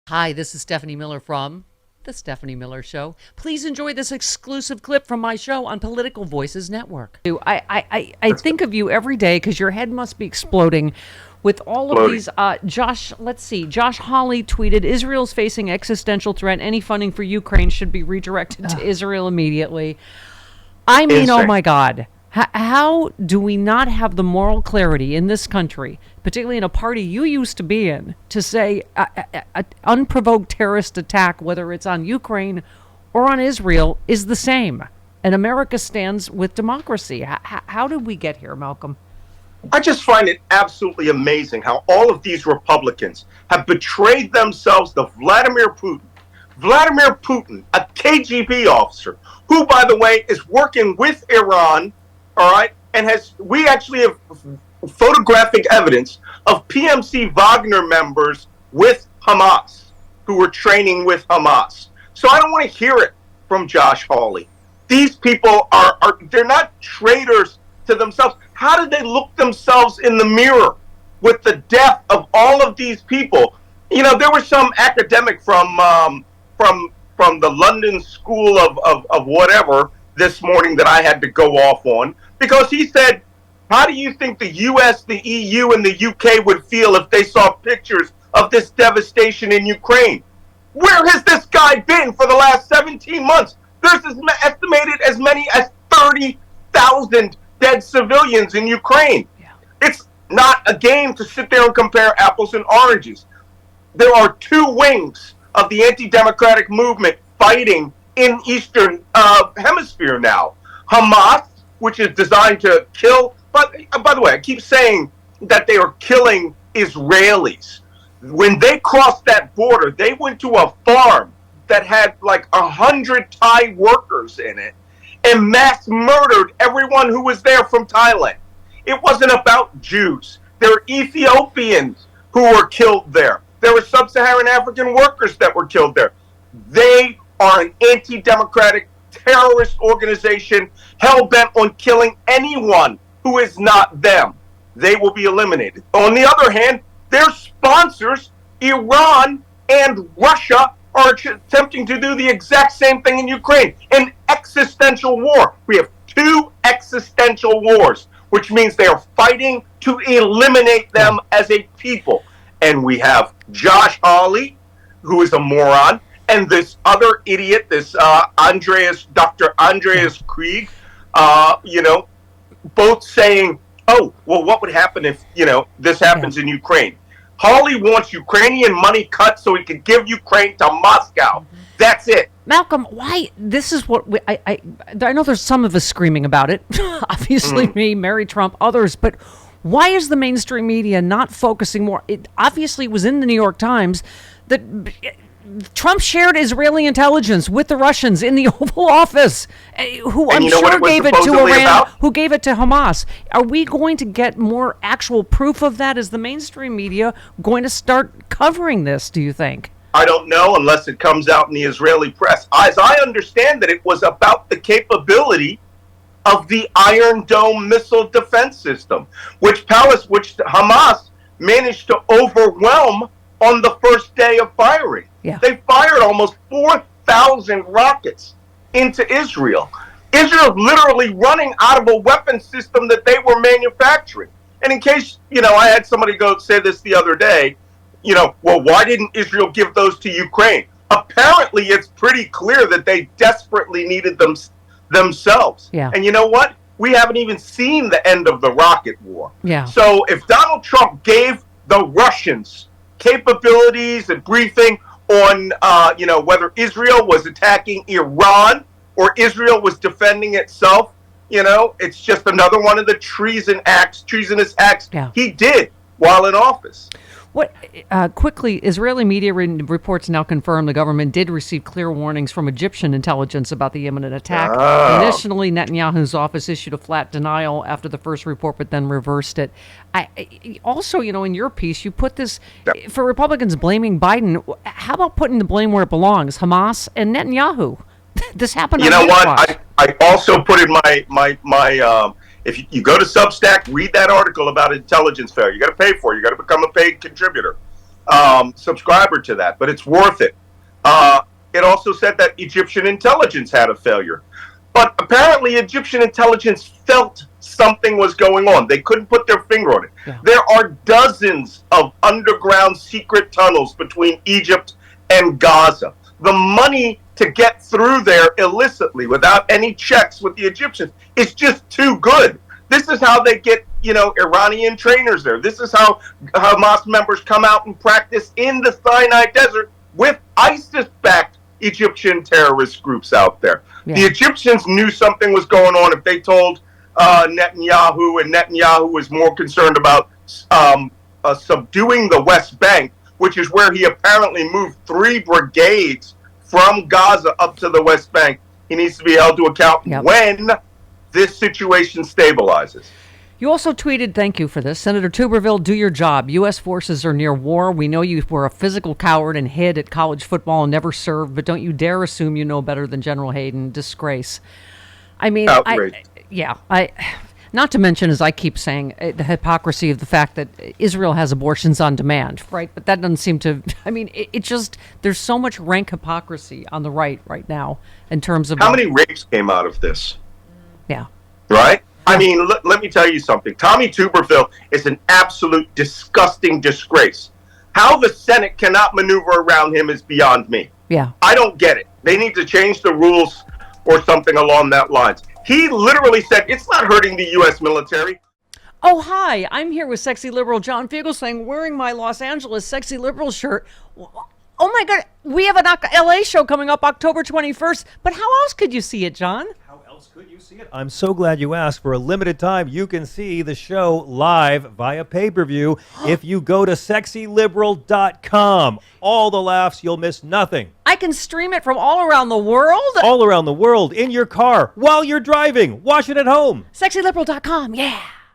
Hi, this is Stephanie Miller from The Stephanie Miller Show. Please enjoy this exclusive clip from my show on Political Voices Network. I think of you every day because your head must be exploding with all of these. Josh Hawley tweeted, Israel's facing existential threat. Any funding for Ukraine should be redirected to Israel immediately. I mean, oh my God. How do we not have the moral clarity in this country, particularly in a party you used to be in, to say an unprovoked terrorist attack, whether it's on Ukraine or on Israel, is the same? And America stands with democracy. How did we get here, Malcolm? I just find it absolutely amazing how all of these Republicans have betrayed themselves to Vladimir Putin. Vladimir Putin, a KGB officer, who, by the way, is working with Iran. All right, and we actually have photographic evidence of PMC Wagner members with Hamas who were training with Hamas. So I don't want to hear it from Josh Hawley. These people they're not traitors to themselves. How did they look themselves in the mirror with the death of all of these people? You know, there was some academic from the London School of whatever this morning that I had to go off on, because he said, how do you think the U.S., the EU, and the U.K. would feel if they saw pictures of this devastation in Ukraine? Where has this guy been for the last 17 months? There's estimated as many as 30,000 dead civilians in Ukraine. Yeah. It's not a game to sit there and compare apples and oranges. There are two wings of the anti-democratic movement fighting in Eastern Hemisphere now. Hamas, which is designed to kill, but by the way, I keep saying that they are killing Israelis. When they crossed that border, they went to a farm that had like 100 Thai workers in it and mass murdered everyone who was there from Thailand. It wasn't about Jews. There were Ethiopians who were killed there. There were sub-Saharan African workers that were killed there. They are an anti-democratic terrorist organization hell-bent on killing anyone who is not them. They will be eliminated. On the other hand, their sponsors, Iran and Russia, are attempting to do the exact same thing in Ukraine, an existential war. We have two existential wars, which means they are fighting to eliminate them as a people. And we have Josh Hawley, who is a moron, and this other idiot, this Dr. Andreas Krieg, both saying, oh, well, what would happen if, this happens in Ukraine? Hawley wants Ukrainian money cut so he could give Ukraine to Moscow. Mm-hmm. That's it. Malcolm, why? This is what I know there's some of us screaming about it. Obviously me, Mary Trump, others, but why is the mainstream media not focusing more? It obviously was in the New York Times that Trump shared Israeli intelligence with the Russians in the Oval Office, who I'm sure gave it to Iran, who gave it to Hamas. Are we going to get more actual proof of that? Is the mainstream media going to start covering this, do you think? I don't know, unless it comes out in the Israeli press. As I understand that it was about the capability of the Iron Dome missile defense system, which Hamas managed to overwhelm on the first day of firing. Yeah. They fired almost 4,000 rockets into Israel. Israel's literally running out of a weapon system that they were manufacturing. And in case, I had somebody go say this the other day, well, why didn't Israel give those to Ukraine? Apparently, it's pretty clear that they desperately needed them themselves. Yeah. And you know what? We haven't even seen the end of the rocket war. Yeah. So if Donald Trump gave the Russians capabilities and briefing on, whether Israel was attacking Iran or Israel was defending itself, it's just another one of the treasonous acts he did while in office. Quickly, Israeli media reports now confirm the government did receive clear warnings from Egyptian intelligence about the imminent attack. Initially, Netanyahu's office issued a flat denial after the first report, but then reversed it. Also, in your piece, you put this, for Republicans blaming Biden, how about putting the blame where it belongs, Hamas and Netanyahu? This happened on You know what? I also put in my if you go to Substack, read that article about intelligence failure. You got to pay for it. You got to become a paid contributor. subscriber to that, but it's worth it. It also said that Egyptian intelligence had a failure. But apparently Egyptian intelligence felt something was going on. They couldn't put their finger on it. Yeah. There are dozens of underground secret tunnels between Egypt and Gaza. The money to get through there illicitly without any checks with the Egyptians is just too good. This is how they get, Iranian trainers there. This is how Hamas members come out and practice in the Sinai Desert with ISIS-backed Egyptian terrorist groups out there. Yeah. The Egyptians knew something was going on if they told Netanyahu, and Netanyahu was more concerned about subduing the West Bank, which is where he apparently moved 3 brigades from Gaza up to the West Bank. He needs to be held to account when this situation stabilizes. You also tweeted, thank you for this, Senator Tuberville, do your job. U.S. forces are near war. We know you were a physical coward and hid at college football and never served, but don't you dare assume you know better than General Hayden. Disgrace. I mean, not to mention, as I keep saying, the hypocrisy of the fact that Israel has abortions on demand, right? But that doesn't seem to, it just, there's so much rank hypocrisy on the right now in terms of... How many rapes came out of this? Yeah. Right? I mean, let me tell you something. Tommy Tuberville is an absolute disgusting disgrace. How the Senate cannot maneuver around him is beyond me. Yeah. I don't get it. They need to change the rules or something along that lines. He literally said, it's not hurting the U.S. military. Oh, hi. I'm here with sexy liberal John Fugelsang wearing my Los Angeles sexy liberal shirt. Oh, my God. We have an L.A. show coming up October 21st. But how else could you see it, John? Could you see it? I'm so glad you asked. For a limited time, you can see the show live via pay-per-view if you go to sexyliberal.com. All the laughs, you'll miss nothing. I can stream it from all around the world? All around the world, in your car, while you're driving. Watch it at home. Sexyliberal.com, yeah.